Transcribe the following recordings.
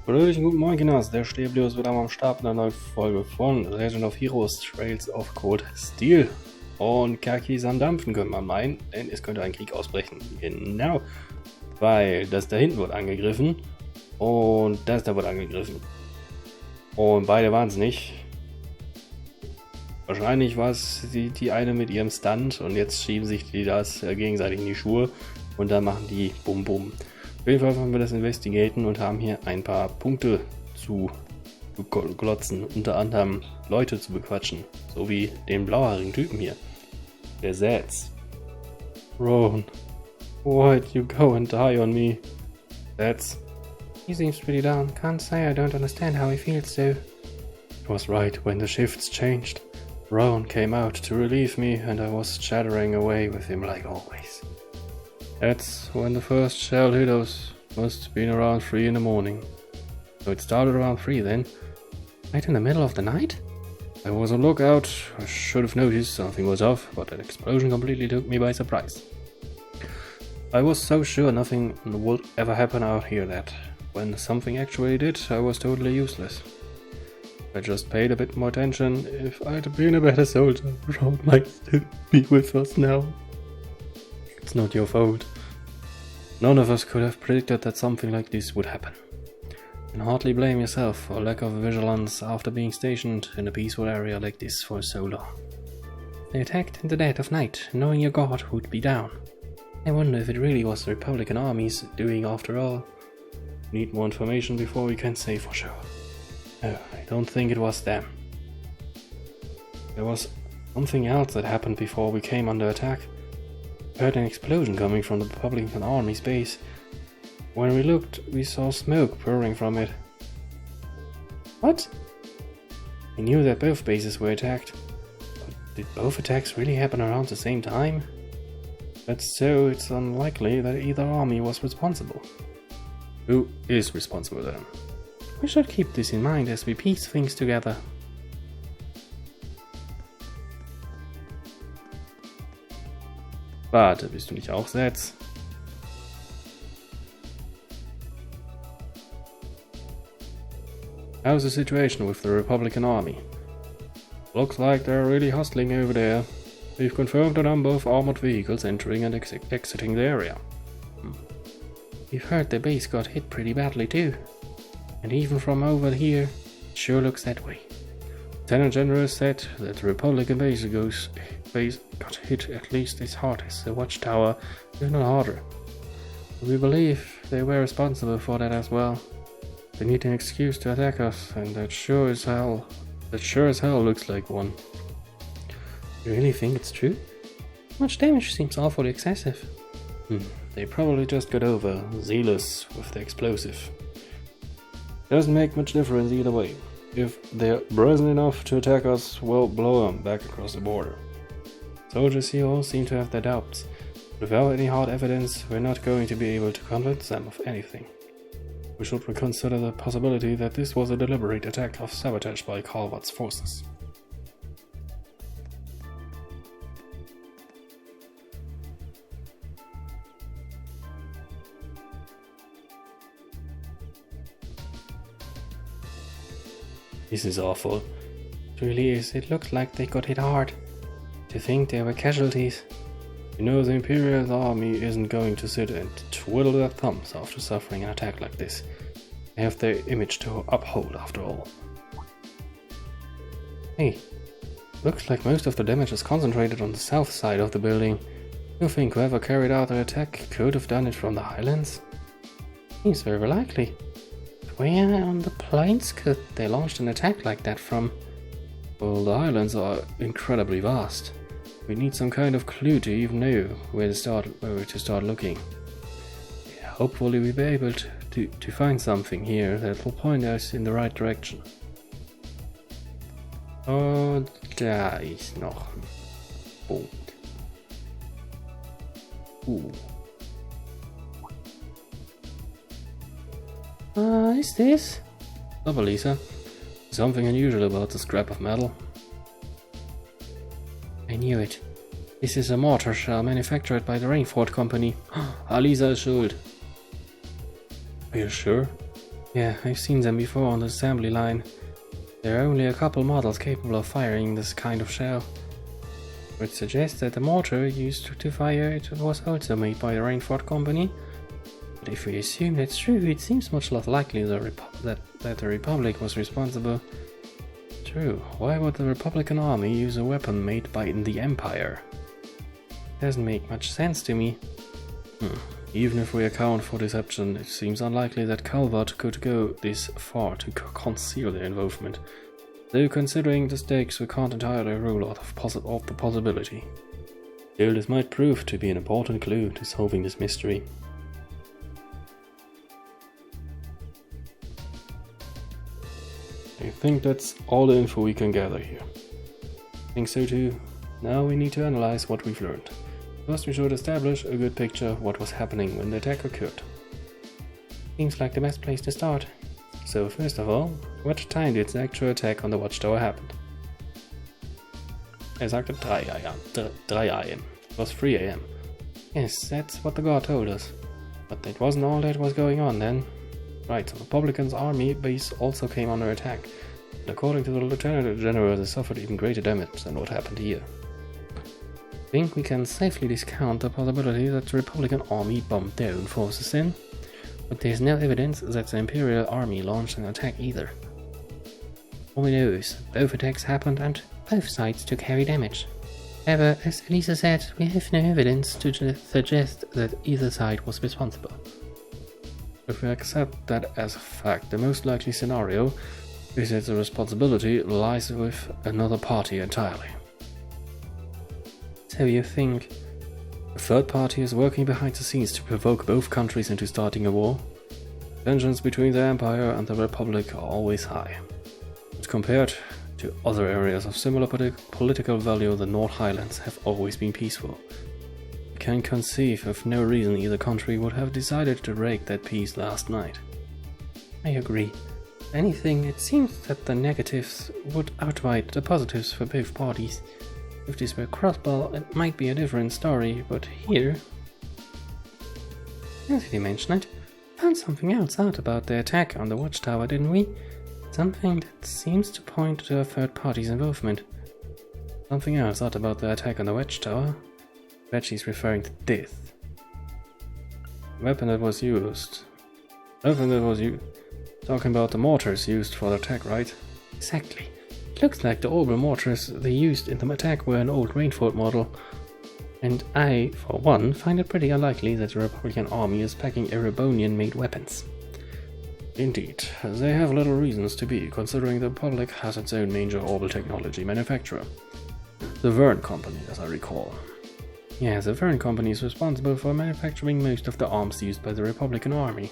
Fröhlichen guten Morgen, Kinders. Der Steblius wird am Start mit einer neuen Folge von Legend of Heroes, Trails of Cold Steel. Und Kakis am Dampfen könnte man meinen, denn es könnte ein Krieg ausbrechen. Genau, weil das da hinten wird angegriffen und das da wird angegriffen. Und beide waren es nicht. Wahrscheinlich war es die eine mit ihrem Stunt und jetzt schieben sich die das gegenseitig in die Schuhe und dann machen die Bum Bum. Auf jeden Fall wollen wir das investigaten und haben hier ein paar Punkte zu glotzen, unter anderem Leute zu bequatschen, so wie den blauhaarigen Typen hier, der Zachs. Ron, why'd you go and die on me? Zachs. He seems pretty down. Can't say I don't understand how he feels though. It was right when the shifts changed. Ron came out to relieve me and I was chattering away with him like always. That's when the first shell hit us. Must have been around 3 in the morning. So it started around 3 then? Right in the middle of the night? I was on lookout. I should have noticed something was off, but that explosion completely took me by surprise. I was so sure nothing would ever happen out here that when something actually did, I was totally useless. I just paid a bit more attention. If I'd been a better soldier, Ron might still be with us now. It's not your fault. None of us could have predicted that something like this would happen. You can hardly blame yourself for lack of vigilance after being stationed in a peaceful area like this for so long. They attacked in the dead of night, knowing your guard would be down. I wonder if it really was the Republican armies doing after all. We need more information before we can say for sure. No, I don't think it was them. There was something else that happened before we came under attack. We heard an explosion coming from the Republican Army's base. When we looked, we saw smoke pouring from it. What? I knew that both bases were attacked. But did both attacks really happen around the same time? That's so, it's unlikely that either army was responsible. Who is responsible then? We should keep this in mind as we piece things together. Warte, bist du nicht auch Zachs? How's the situation with the Republican Army? Looks like they're really hustling over there. We've confirmed a number of armored vehicles entering and exiting the area. We've heard the base got hit pretty badly too. And even from over here, it sure looks that way. Lieutenant General said that the Republican base got hit at least as hard as the watchtower, if not harder. We believe they were responsible for that as well. They need an excuse to attack us, and that sure as hell looks like one. You really think it's true? Much damage seems awfully excessive. They probably just got over zealous with the explosive. Doesn't make much difference either way. If they're brazen enough to attack us, we'll blow them back across the border. Soldiers here all seem to have their doubts. Without any hard evidence, we're not going to be able to convince them of anything. We should reconsider the possibility that this was a deliberate attack of sabotage by Calvert's forces. This is awful. It really is. It looks like they got hit hard. To think there were casualties. You know, the Imperial Army isn't going to sit and twiddle their thumbs after suffering an attack like this. They have their image to uphold after all. Hey, looks like most of the damage is concentrated on the south side of the building. You think whoever carried out the attack could have done it from the highlands? Seems very likely. Where on the plains could they launch an attack like that from? Well, the highlands are incredibly vast. We need some kind of clue to even know where to start looking. Yeah, hopefully we'll be able to find something here that will point us in the right direction. Oh, da ist noch ein Punkt. Is this? Stop, Lisa. Something unusual about the scrap of metal. I knew it. This is a mortar shell manufactured by the Rainford Company. Alisa is schuld. Are you sure? Yeah, I've seen them before on the assembly line. There are only a couple models capable of firing this kind of shell, which suggests that the mortar used to fire it was also made by the Rainford Company. But if we assume that's true, it seems much less likely that the Republic was responsible. True, why would the Republican Army use a weapon made by the Empire? Doesn't make much sense to me. Even if we account for deception, it seems unlikely that Calvert could go this far to conceal their involvement. Though considering the stakes, we can't entirely rule out of the possibility. Still, this might prove to be an important clue to solving this mystery. I think that's all the info we can gather here. I think so too. Now we need to analyze what we've learned. First, we should establish a good picture of what was happening when the attack occurred. Seems like the best place to start. So first of all, what time did the actual attack on the watchtower happen? Sagte 3 AM. It was 3 AM. Yes, that's what the guard told us. But that wasn't all that was going on then. Right, the Republicans' army base also came under attack. And according to the Lieutenant General, they suffered even greater damage than what happened here. I think we can safely discount the possibility that the Republican Army bombed their own forces in, but there's no evidence that the Imperial Army launched an attack either. All we know is both attacks happened and both sides took heavy damage. However, as Elisa said, we have no evidence to suggest that either side was responsible. If we accept that as a fact, the most likely scenario is that the responsibility lies with another party entirely. So you think a third party is working behind the scenes to provoke both countries into starting a war? Tensions between the Empire and the Republic are always high. But compared to other areas of similar political value, the North Highlands have always been peaceful. I can conceive of no reason either country would have decided to break that peace last night. I agree. If anything, it seems that the negatives would outweigh the positives for both parties. If this were crossball, it might be a different story, but here... Now that you mention it, we found something else out about the attack on the watchtower, didn't we? Something that seems to point to a third party's involvement. Something else out about the attack on the watchtower? Bet she's referring to death. The weapon that was used. Talking about the mortars used for the attack, right? Exactly. It looks like the orbital mortars they used in the attack were an old Rainford model. And I, for one, find it pretty unlikely that the Republican Army is packing Erebonian-made weapons. Indeed, they have little reasons to be, considering the Republic has its own major orbital technology manufacturer. The Verne Company, as I recall. Yeah, the Verne Company is responsible for manufacturing most of the arms used by the Republican Army.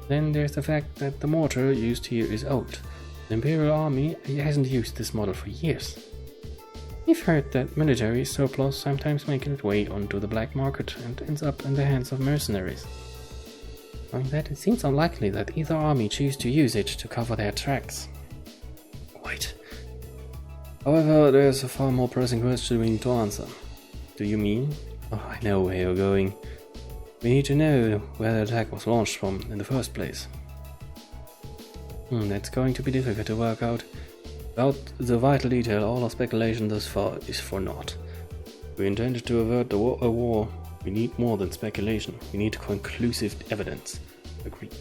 Then there's the fact that the mortar used here is old. The Imperial Army hasn't used this model for years. We've heard that military surplus sometimes makes its way onto the black market and ends up in the hands of mercenaries. Knowing that, it seems unlikely that either army choose to use it to cover their tracks. Wait. However, there's a far more pressing question we need to answer. Do you mean? Oh, I know where you're going. We need to know where the attack was launched from in the first place. That's going to be difficult to work out. Without the vital detail, all our speculation thus far is for naught. If we intended to avert a war, we need more than speculation. We need conclusive evidence. Agreed.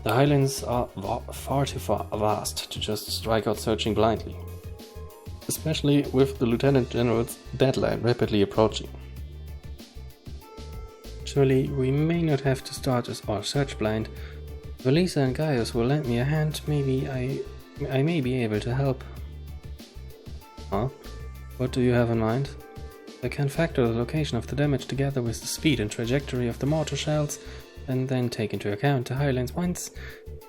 The Highlands are far too vast to just strike out searching blindly, especially with the Lieutenant General's deadline rapidly approaching. Surely we may not have to start our search blind. If Elisa and Gaius will lend me a hand, maybe I may be able to help. Huh? What do you have in mind? I can factor the location of the damage together with the speed and trajectory of the mortar shells, and then take into account the Highlands once.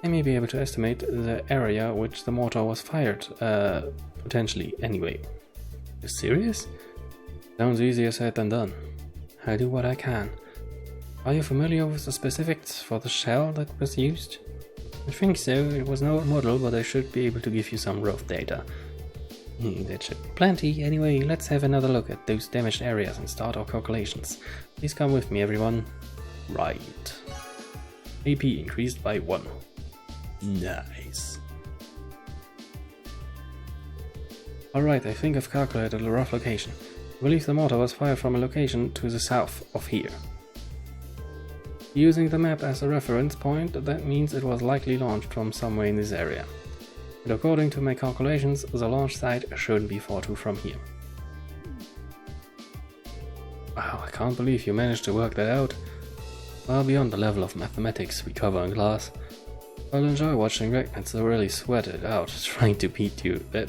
I may be able to estimate the area which the mortar was fired, potentially anyway. You serious? Sounds easier said than done. I'll do what I can. Are you familiar with the specifics for the shell that was used? I think so. It was no model, but I should be able to give you some rough data. That should be plenty. Anyway, let's have another look at those damaged areas and start our calculations. Please come with me, everyone. Right. AP increased by 1. Nice. Alright, I think I've calculated a rough location. I believe the mortar was fired from a location to the south of here. Using the map as a reference point, that means it was likely launched from somewhere in this area. And according to my calculations, the launch site shouldn't be far too from here. Wow, I can't believe you managed to work that out. Well beyond the level of mathematics we cover in class. I'll enjoy watching Regnitz really sweat it out trying to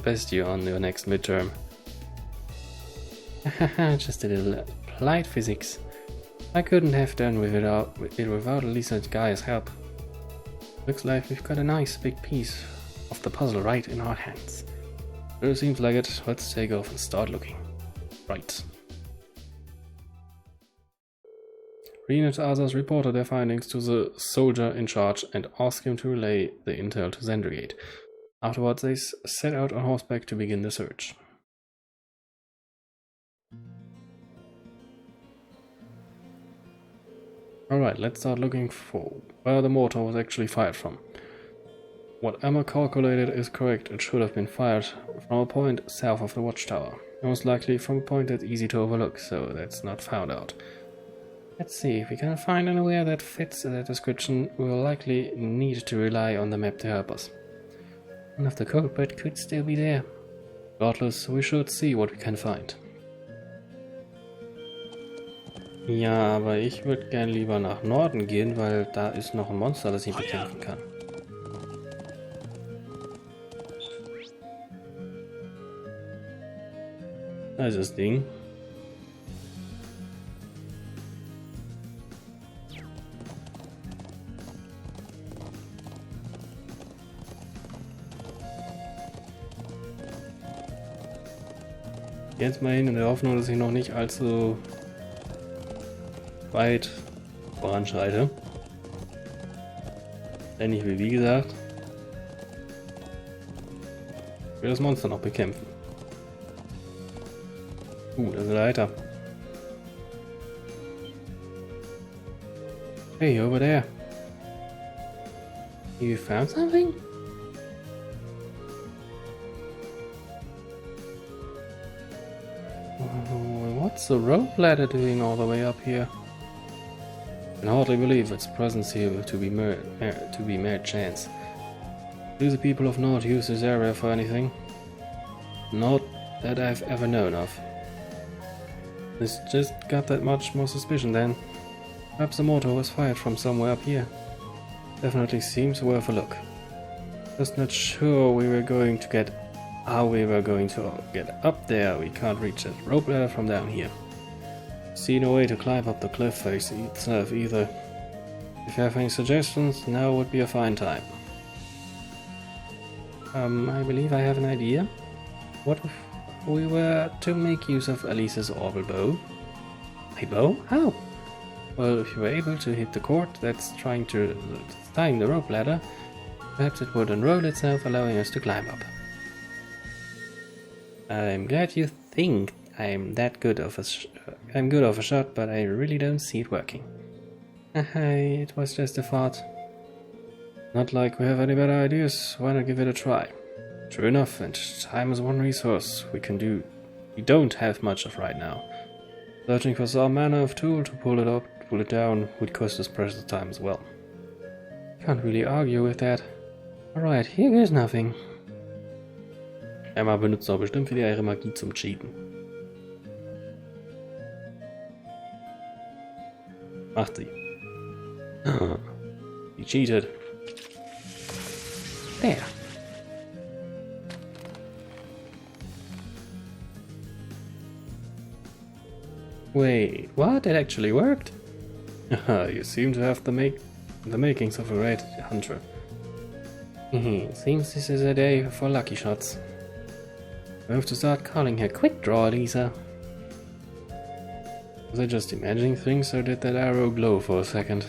best you on your next midterm. Haha, just a little applied physics. I couldn't have done it without Lisa Guy's help. Looks like we've got a nice big piece of the puzzle right in our hands. Sure seems like it. Let's take off and start looking. Right. Rean and others reported their findings to the soldier in charge and asked him to relay the intel to Zendergate. Afterwards, they set out on horseback to begin the search. Alright, let's start looking for where the mortar was actually fired from. What Emma calculated is correct. It should have been fired from a point south of the watchtower. Most likely from a point that's easy to overlook, so that's not found out. Let's see, if we can find anywhere that fits that description, we'll likely need to rely on the map to help us. One of the culprit could still be there. Regardless, we should see what we can find. Ja, aber ich würde gern lieber nach Norden gehen, weil da ist noch ein Monster, das ich bekämpfen kann. Da ist das Ding. Jetzt mal hin in der Hoffnung, dass ich noch nicht allzu weit voranschreite. Denn ich will, wie gesagt, das Monster noch bekämpfen. Da ist eine Leiter. Hey, over there. You found something? What's the rope ladder doing all the way up here? I can hardly believe its presence here to be mere chance. Do the people of North use this area for anything? Not that I've ever known of. It's just got that much more suspicion then. Perhaps the mortar was fired from somewhere up here. Definitely seems worth a look. Just not sure how we were going to get up there. We can't reach that rope ladder from down here. See no way to climb up the cliff face itself either. If you have any suggestions, now would be a fine time. I believe I have an idea. What if we were to make use of Alice's orbital bow? A bow? How? Well, if you were able to hit the cord that's tying the rope ladder, perhaps it would unroll itself, allowing us to climb up. I'm glad you think I'm good of a shot, but I really don't see it working. It was just a thought. Not like we have any better ideas. Why not give it a try? True enough, and time is one resource we don't have much of right now. Searching for some manner of tool to pull it down would cost us precious time as well. Can't really argue with that. Alright, here goes nothing. Emma benutzt doch bestimmt wieder ihre Magie zum Cheaten. Macht sie. She cheated. There. Wait, what? It actually worked? You seem to have the makings of a great hunter. Seems this is a day for lucky shots. We have to start calling her Quick Draw, Lisa. Was I just imagining things, or did that arrow glow for a second?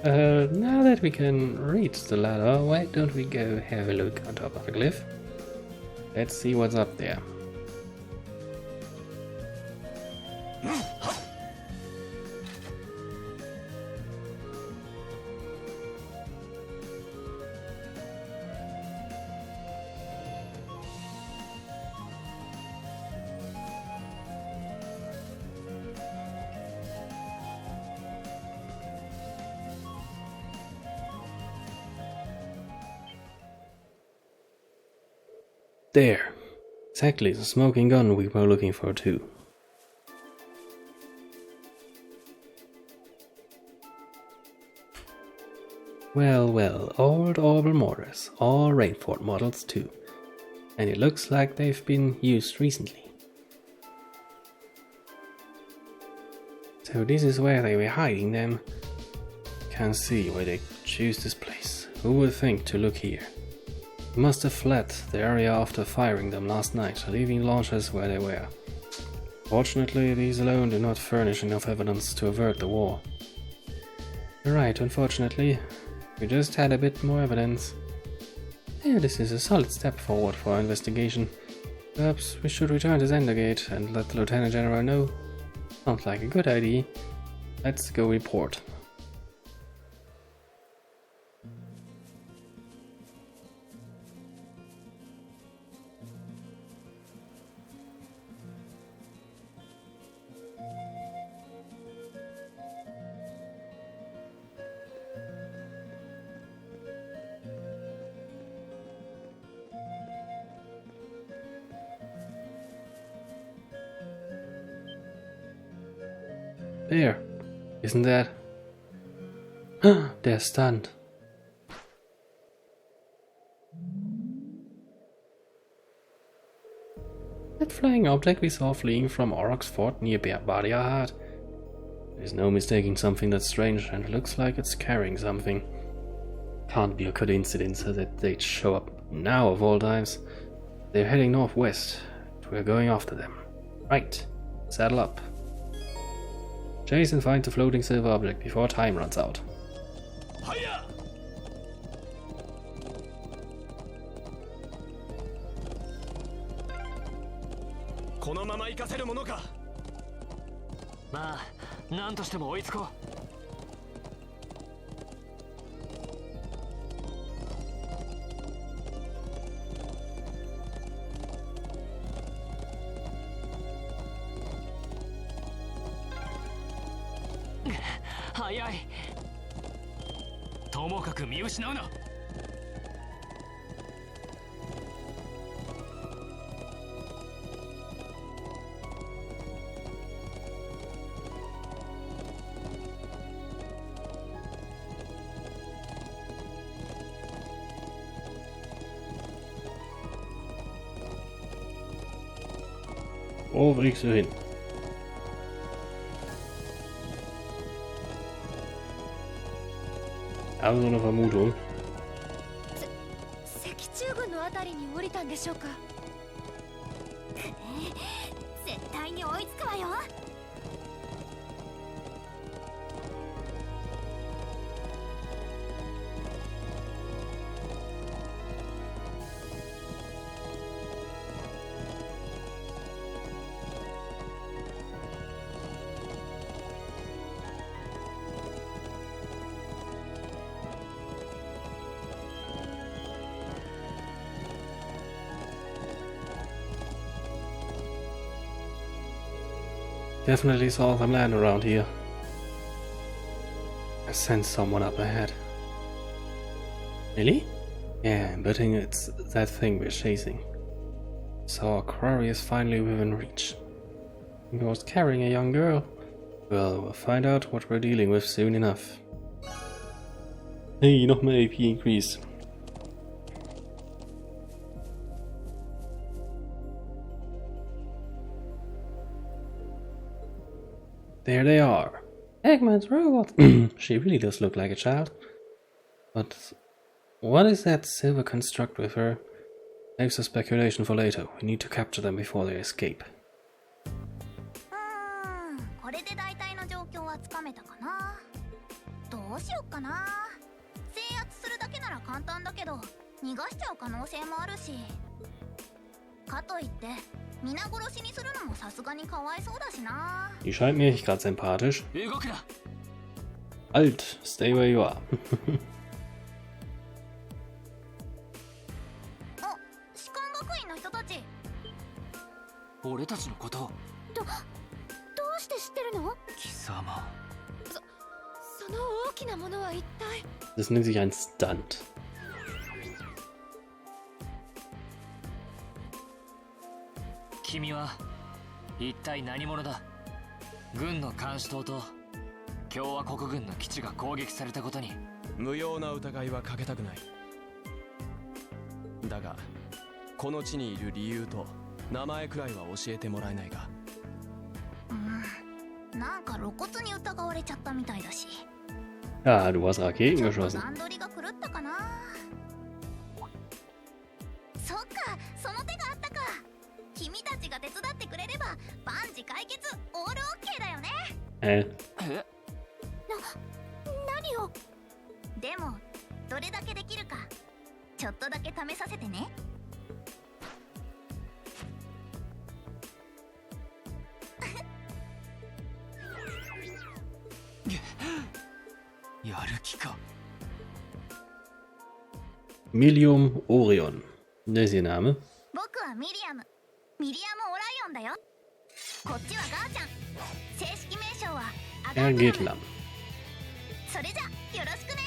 Now that we can reach the ladder, why don't we go have a look on top of the cliff? Let's see what's up there. There. Exactly the smoking gun we were looking for too. Well, well, old Orbital mortars, all Rainford models too. And it looks like they've been used recently. So this is where they were hiding them. Can't see why they choose this place. Who would think to look here? They must have fled the area after firing them last night, leaving launchers where they were. Fortunately, these alone do not furnish enough evidence to avert the war. You're right, unfortunately. We just had a bit more evidence. Yeah, this is a solid step forward for our investigation. Perhaps we should return to Zendergate and let the Lieutenant General know. Sounds like a good idea. Let's go report. There, isn't that? They're stunned. That flying object we saw fleeing from Oroc's fort near Badiahad. There's no mistaking something that's strange, and it looks like it's carrying something. Can't be a coincidence that they'd show up now of all times. They're heading northwest, and we're going after them. Right, saddle up. Chase and find the floating silver object before time runs out. Hiya! このまま行かせるものか。まあ、何としても追いつこう。早い。ともかく見失うな。Wo fliegst du hin? Ich habe so eine Vermutung. 石中軍のあたりに降りたんでしょうか。絶対に追いつくわよ。Definitely saw them land around here. I sense someone up ahead. Really? Yeah, I'm betting it's that thing we're chasing. So our quarry is finally within reach. He was carrying a young girl. Well, we'll find out what we're dealing with soon enough. Hey, nochmal AP increase. There they are. Eggman's robot. She really does look like a child. But what is that silver construct with her? Saves the speculation for later. We need to capture them before they escape. これで大体の状況はつかめたかな。どうしよっかな。制圧するだけなら簡単だけど、逃がしちゃう可能性もあるし。かといって。 皆殺しにするのもさすがにかわいそうだしな。 Die scheint mir nicht gerade sympathisch. Alt, stay where you are. あ、士官学院の人たち。俺たちのこと。どうして知ってるの？貴様。その大きなものは一体。 Das nennt sich ein Stunt. 君は一体何者だ。軍の監視塔と共和国軍の基地が攻撃されたことに無用な疑いはかけたくない。だがこの地にいる理由と名前くらいは教えてもらえないか。なんか露骨に疑われちゃったみたいだし。Ah, du hast Raketen ちょっと geschossen. 段取りが狂ったかな。そっか、その手があったか。君たちが手伝ってくれれば万事解決、オールオッケーだよね。何を。でもどれだけできるかちょっとだけ試させてね。やる気か。 Milium Orion. Das ist ihr Name. 僕はミリアムオライオンだよ。こっちはガーちゃん。正式名称はアガ Er ー geht タ lang. それじゃよろしくね。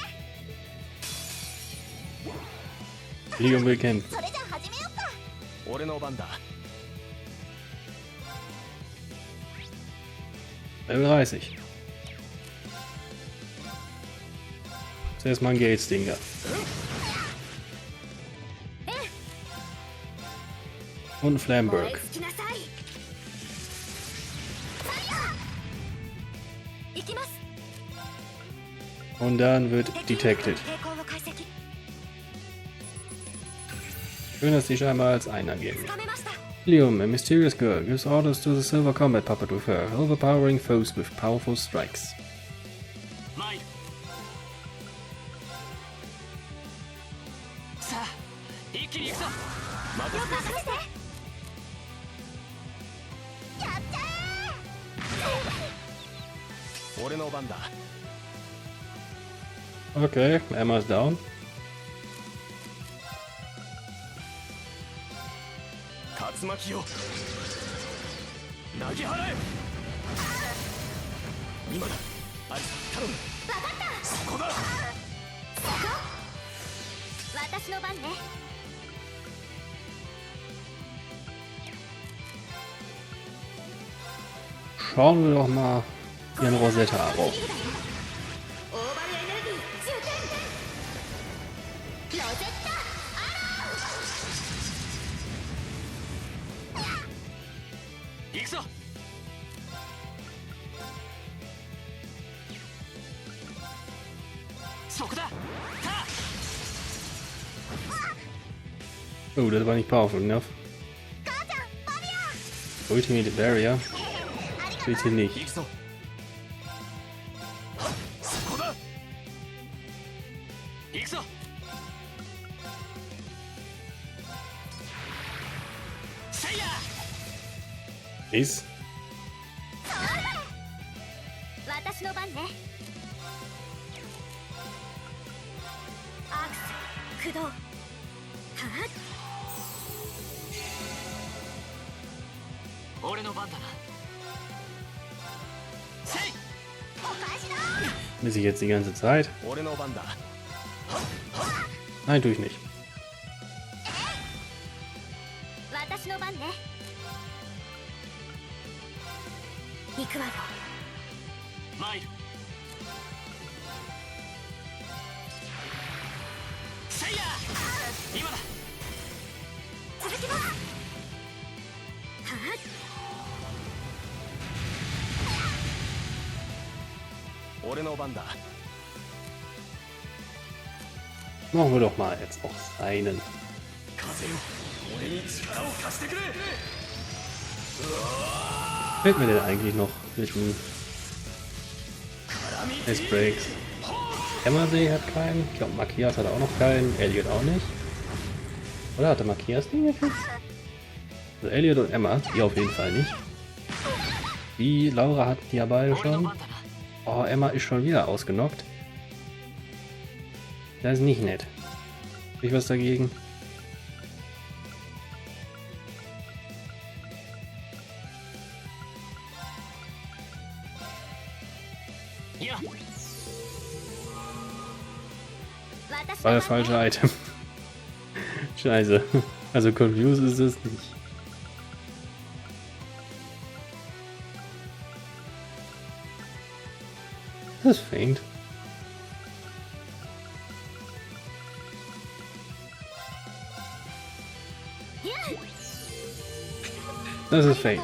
Milium will kämpfen. それじゃ始めよっか。俺の番だ。 Level 30. Zuerst mal ein Geldstinger. Und Flamberg. つきなさい。ファイヤー。行きます。 Und dann wird detected. 抵抗を解析。 Schön, dass die scheinbar als einer gehen. つかめました。 Milium, a mysterious girl, gives orders to the silver combat puppet with her, overpowering foes with powerful strikes. 参る。さあ一気に行くぞ。任せて。任せて。やっちゃ俺の番だ。 Okay, Emma's down. 竜巻よ。投げ払え。今だ。あいつ頼む。え。わかった。そこだ。私の番ね。 Schauen wir doch mal ihren Rosetta auf. オーバルエネルギー充填。ロゼッタ行くぞ。そこだ。た。 Oh, das war nicht powerful enough. 母ちゃんバリア。 Ultimate Barrier. Bitte 行 nicht. くぞ。そこだ。行くぞ。せいや。 Ist. 私の番ね。アクス駆動。はあ。俺の番だな。せい。お返しだ。 Bis ich jetzt die ganze Zeit? 俺の番だ。 Nein, tue ich nicht. 私の番ね。行くわよ。参る。せいや。今だ。続きます。は俺の番だ。 Machen wir doch mal jetzt noch seinen. 風よ。俺に力を貸してくれ。 Fällt mir denn eigentlich noch mit dem S-Breaks? Emma-See hat keinen. Ich glaube, Makias hat auch noch keinen. Elliot auch nicht. Oder hatte Makias den jetzt? Also Elliot und Emma, die auf jeden Fall nicht. Wie, Laura hat die ja beide 俺の schon. 番だな。 Oh, Emma ist schon wieder ausgenockt. Das ist nicht nett. Hab ich was dagegen? Ja. War das falsche Item. Scheiße. Also confused ist es nicht. Das fängt. Das ist fake.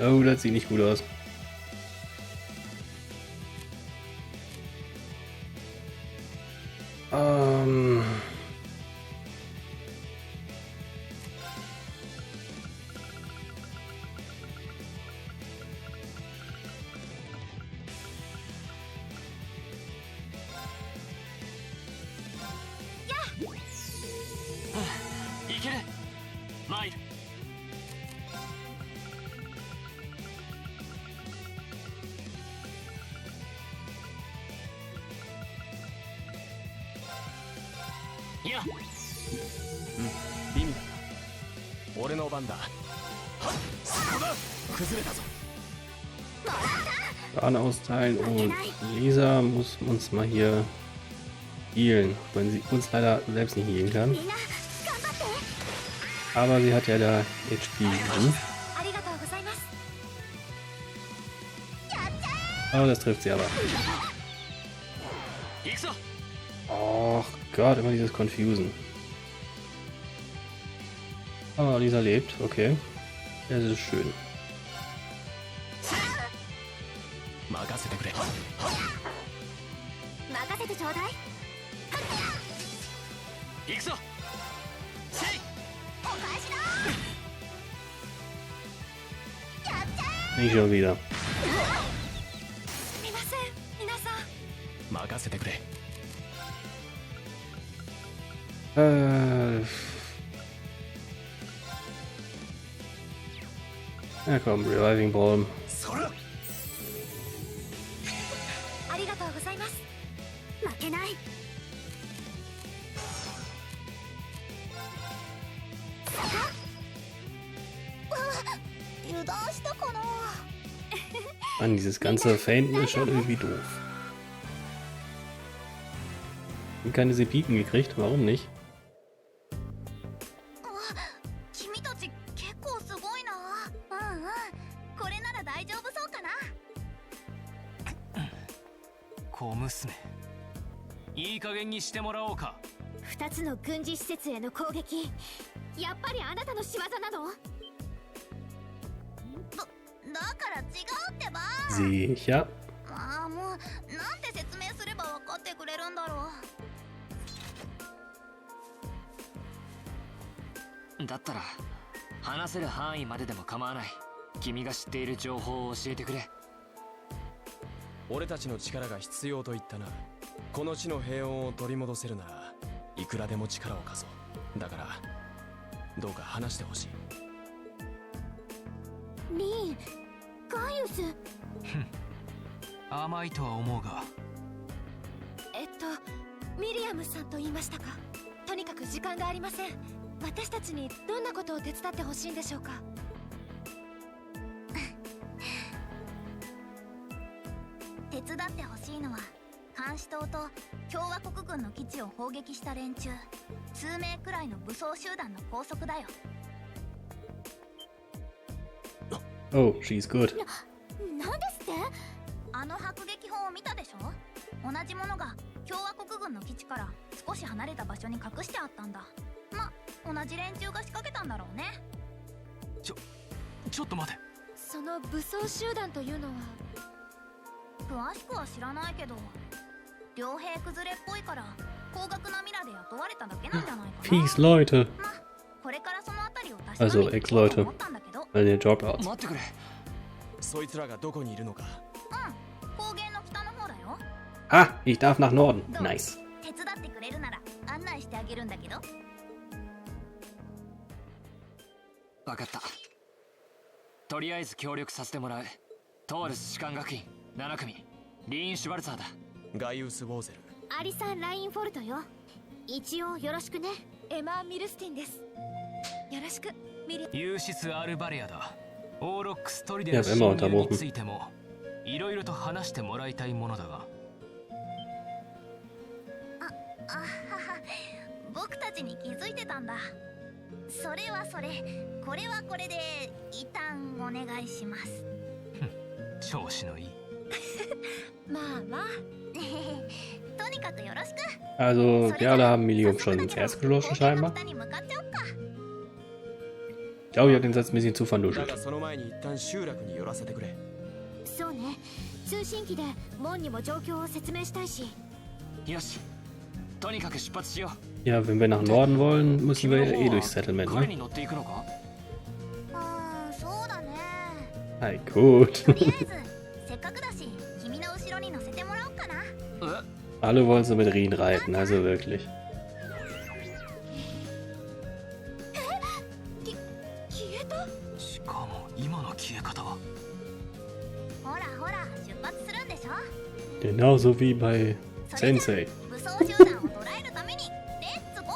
Oh, das sieht nicht gut aus. Bahn austeilen und Lisa muss uns mal hier healen, wenn sie uns leider selbst nicht healen kann. Aber sie hat ja da HP. Oh, das trifft sie aber. Oh Gott, immer dieses Confusen. Oh, Lisa lebt, okay. Das ist schön. Nicht schon wieder. Ja komm, Reviving Ball. Mann, dieses ganze Feinten ist schon irgendwie doof. Und keine Sepiken gekriegt, warum nicht? Sicher.俺たちの力が必要と言ったな。この地の平穏を取り戻せるならいくらでも力を貸そう。だからどうか話してほしい。リーン、ガイウス。甘いとは思うが。ミリアムさんと言いましたか。とにかく時間がありません。私たちにどんなことを手伝ってほしいんでしょうか。手伝ってほしいのは監視塔と共和国軍の基地を砲撃した連中数名くらいの武装集団の拘束だよ。Oh, she's good. なんですって？あの迫撃砲を見たでしょ？同じものが共和国軍の基地から少し離れた場所に隠してあったんだ。ま、同じ連中が仕掛けたんだろうね。ちょっと待て。その武装集団というのは詳しくは知らないけど、傭兵崩れっぽいから高額なミラで雇われただけなんじゃないかな。Peace, Leute. ま、これからそのあたりを確かめ Also てみようと Ex-Leute, 思ったんだけど。weil der Job out. 待ってくれ。そいつらがどこにいるのか。高原の北の方だよ。Ah, ich darf nach Norden. Nice. 手伝ってくれるなら案内してあげるんだけど。分かった。とりあえず協力させてもらう。トールス士官学院7組リーン・シュバルツァーだ。ガイウス・ウォーゼル。アリサン・ラインフォルトよ。一応よろしくね。エマ・ミルスティンです。よろしく。有志数あるバレアだ。オーロックス砦で Ja, の wir haben 侵 immer 入に unterbrochen. ついてもいろいろと話してもらいたいものだが。あはは、僕たちに気づいてたんだ。それはそれ、これはこれで一旦お願いします。調子のいい。まあまあ。とにかくよろしく。 Also, ja, da haben Milium schon ins Herz geschlossen, scheinbar. Ich glaube, ich habe den Satz ein bisschen zu だ vernuschelt. がその前に一旦集落に寄らせてくれ。そうね。通信機で門にも状況を説明したいし。よし。とにかく出発しよう。 Ja, wenn wir nach Norden wollen, müssen wir ja eh durchs Settlement, 彼 ne? に乗っていくのか？そうだね。 Hi, gut. とりあえずせっかくだし君の後ろに乗せてもらおうかな。 Alle wollen so mit Rien reiten, also wirklich. 消えた？しかも今の消え方は。ほらほら出発するんでしょ。 Genauso wie bei それじゃ Sensei. 武装集団を捕らえるためにレッツゴー。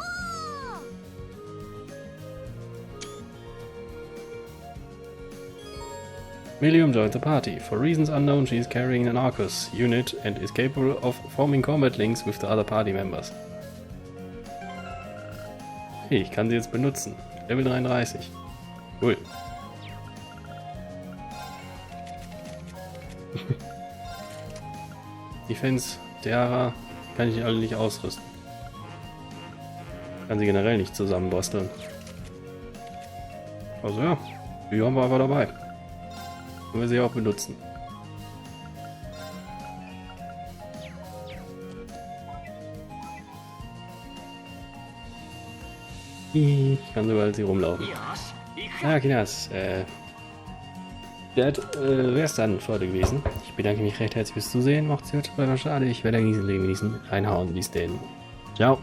Milium joins the party. For reasons unknown, she is carrying an Arcus unit and is capable of forming combat links with the other party members. Okay, ich kann sie jetzt benutzen. Level 33. Cool. Defense, Tiara, kann ich alle nicht ausrüsten. Kann sie generell nicht zusammenbasteln. Also ja, die haben wir einfach dabei. Können wir sie auch benutzen. Ich kann sogar als sie rumlaufen. Ja, Kinas, das wäre es dann für heute gewesen. Ich bedanke mich recht herzlich fürs Zusehen. Macht's gut, bleibt schade. Ich werde genießen, reinhauen. Bis denn. Ciao.